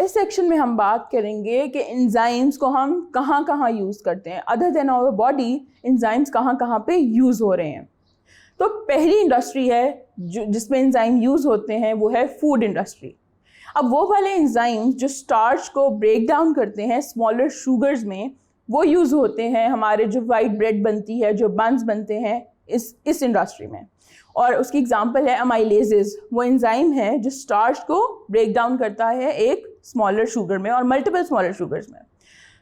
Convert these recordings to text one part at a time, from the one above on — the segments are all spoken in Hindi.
इस सेक्शन में हम बात करेंगे कि एंजाइम्स को हम कहाँ कहाँ यूज़ करते हैं। Other than our body enzymes कहाँ कहाँ पे यूज़ हो रहे हैं। तो पहली इंडस्ट्री है जिसमें एंजाइम यूज़ होते हैं वो है फूड इंडस्ट्री। अब वो वाले एंजाइम्स जो स्टार्च को ब्रेक डाउन करते हैं स्मॉलर शुगर्स में, वो यूज़ होते हैं हमारे जो वाइट ब्रेड बनती है, जो बन्स बनते हैं इस इंडस्ट्री में। और उसकी एग्जांपल है अमाइलेजेस। वो एंजाइम है जो स्टार्च को ब्रेक डाउन करता है एक स्मॉलर शुगर में और मल्टीपल स्मॉलर शुगर्स में।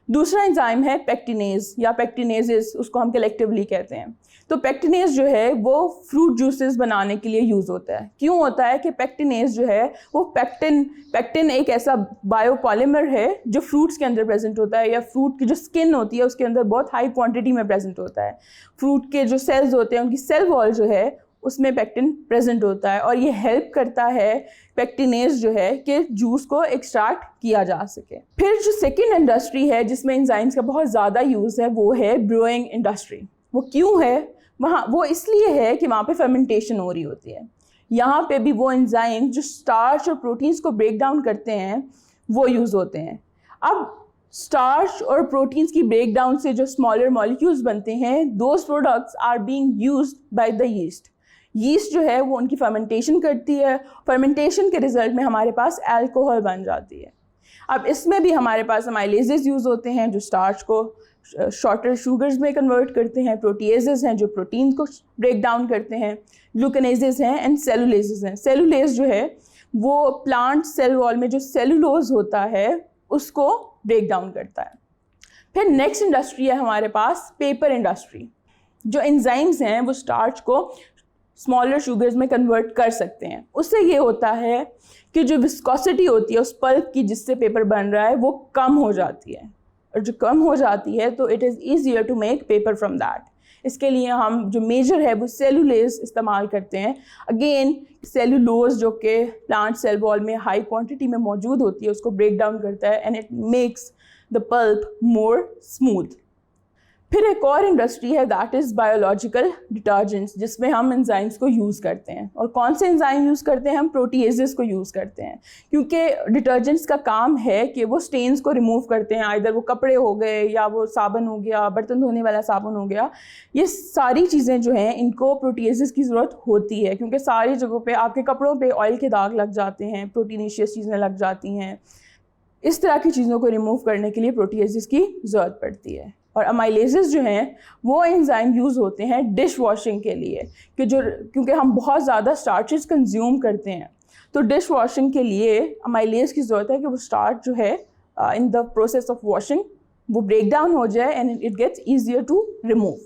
दूसरा एंजाइम है पेक्टिनेज या पेक्टिनेजेस, उसको हम कलेक्टिवली कहते हैं। तो पेक्टिनेज जो है वो फ्रूट जूसेस बनाने के लिए यूज़ होता है। क्यों होता है कि पेक्टिनेज जो है वो पेक्टिन एक ऐसा बायोपॉलीमर है जो फ्रूट्स के अंदर प्रेजेंट होता है, या फ्रूट की जो स्किन होती है उसके अंदर बहुत हाई क्वांटिटी में प्रेजेंट होता है। फ्रूट के जो सेल्स होते हैं उनकी सेल वॉल जो है उसमें पेक्टिन प्रेजेंट होता है, और ये हेल्प करता है पेक्टिनेज जो है कि जूस को एक्सट्रैक्ट किया जा सके। फिर जो सेकेंड इंडस्ट्री है जिसमें एंजाइम्स का बहुत ज़्यादा यूज़ है वो है ब्रूइंग इंडस्ट्री। वो क्यों है वहाँ? वो इसलिए है कि वहाँ पे फर्मेंटेशन हो रही होती है। यहाँ पे भी वो एंजाइम जो स्टार्च और प्रोटीन्स को ब्रेक डाउन करते हैं वो यूज़ होते हैं। अब स्टार्च और प्रोटीन्स की ब्रेक डाउन से जो स्मॉलर मॉलिक्यूल्स बनते हैं, those products are being used by the yeast. Yeast जो है वो उनकी फर्मेंटेशन करती है। फर्मेंटेशन के रिजल्ट में हमारे पास अल्कोहल बन जाती है। अब इसमें भी हमारे पास अमाइलेजेस यूज़ होते हैं जो स्टार्च को शॉर्टर शुगर्स में कन्वर्ट करते हैं। प्रोटीएजेस हैं जो प्रोटीन को ब्रेक डाउन करते हैं। ग्लूकनेजेस हैं एंड सेलुलेजेस हैं। सेलुलेज जो है वो प्लांट सेल वॉल में जो सेलुलोज होता है उसको ब्रेक डाउन करता है। फिर नेक्स्ट इंडस्ट्री है हमारे पास पेपर इंडस्ट्री। जो एंजाइम्स हैं वो स्टार्च को स्मॉलर शुगर्स में कन्वर्ट कर सकते हैं। उससे ये होता है कि जो विस्कोसिटी होती है उस पल्प की जिससे पेपर बन रहा है वो कम हो जाती है, और जो कम हो जाती है तो it is easier to make paper from that. इसके लिए हम जो मेजर है वो सेलुलेज इस्तेमाल करते हैं। अगेन सेलुलोज जो कि प्लांट सेल वॉल में हाई क्वांटिटी में मौजूद होती है उसको ब्रेक डाउन करता है and it makes the pulp more smooth. फिर एक और इंडस्ट्री है दैट इज़ बायोलॉजिकल डिटर्जेंट्स, जिसमें हम एंजाइम्स को यूज़ करते हैं। और कौन से एंजाइम यूज़ करते हैं? हम प्रोटीएजेस को यूज़ करते हैं, क्योंकि डिटर्जेंट्स का काम है कि वो स्टेन्स को रिमूव करते हैं। आइदर वो कपड़े हो गए या वो साबुन हो गया, बर्तन धोने वाला साबुन हो गया। ये सारी चीज़ें जो हैं इनको प्रोटीएजेस की ज़रूरत होती है, क्योंकि सारी जगहों पर आपके कपड़ों पर ऑयल के दाग लग जाते हैं, प्रोटीनेशियस चीज़ें लग जाती हैं। इस तरह की चीज़ों को रिमूव करने के लिए प्रोटीएजेस की ज़रूरत पड़ती है। और अमाइलेजेस जो हैं वो एंजाइम यूज़ होते हैं डिश वॉशिंग के लिए, क्योंकि हम बहुत ज़्यादा स्टार्चेस कंज्यूम करते हैं। तो डिश वॉशिंग के लिए अमाइलेज की ज़रूरत है कि वो स्टार्च जो है in the process of washing वो ब्रेक डाउन हो जाए and it gets easier to remove.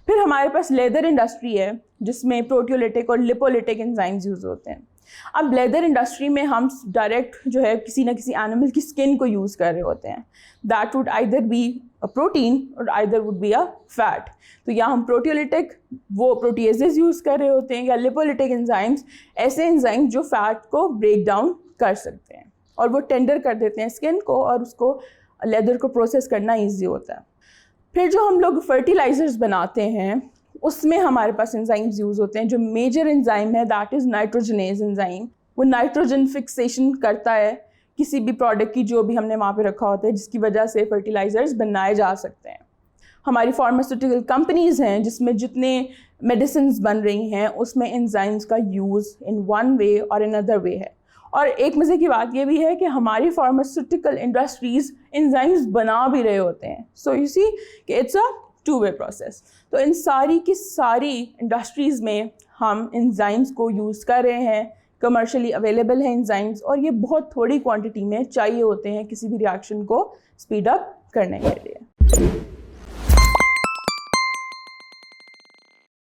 फिर हमारे पास लेदर इंडस्ट्री है जिसमें प्रोटियोलिटिक और लिपोलिटिक एंजाइम्स यूज़ होते हैं। अब लेदर इंडस्ट्री में हम डायरेक्ट जो है किसी न किसी एनिमल की स्किन को यूज़ कर रहे होते हैं। That would either be a protein और either would be a fat. तो या हम प्रोटियोलिटिक वो प्रोटीएजेस यूज़ कर रहे होते हैं, या लिपोलिटिक एंजाइम्स ऐसे एंजाइम्स जो फैट को ब्रेक डाउन कर सकते हैं और वो टेंडर कर देते हैं स्किन को, और उसको लेदर को प्रोसेस करना ईजी होता है। फिर जो हम लोग फर्टिलाइज़र्स बनाते हैं उसमें हमारे पास एंजाइम्स यूज़ होते हैं। जो मेजर एंजाइम है दैट इज़ नाइट्रोजनेज एंजाइम। वो नाइट्रोजन फिक्सेशन करता है किसी भी प्रोडक्ट की जो भी हमने वहाँ पे रखा होता है, जिसकी वजह से फर्टिलाइज़र्स बनाए जा सकते हैं। हमारी फार्मास्यूटिकल कंपनीज़ हैं जिसमें जितने मेडिसिन्स बन रही हैं उसमें एंजाइम्स का यूज़ इन वन वे और इन अदर वे है। और एक मज़े की बात ये भी है कि हमारी फार्मास्यूटिकल इंडस्ट्रीज़ एंजाइम्स बना भी रहे होते हैं। सो यू सी कि it's a two way process. तो इन सारी की सारी इंडस्ट्रीज़ में हम एंजाइम्स को यूज़ कर रहे हैं। कमर्शियली अवेलेबल है एंजाइम्स, और ये बहुत थोड़ी क्वांटिटी में चाहिए होते हैं किसी भी रिएक्शन को स्पीड अप करने के लिए।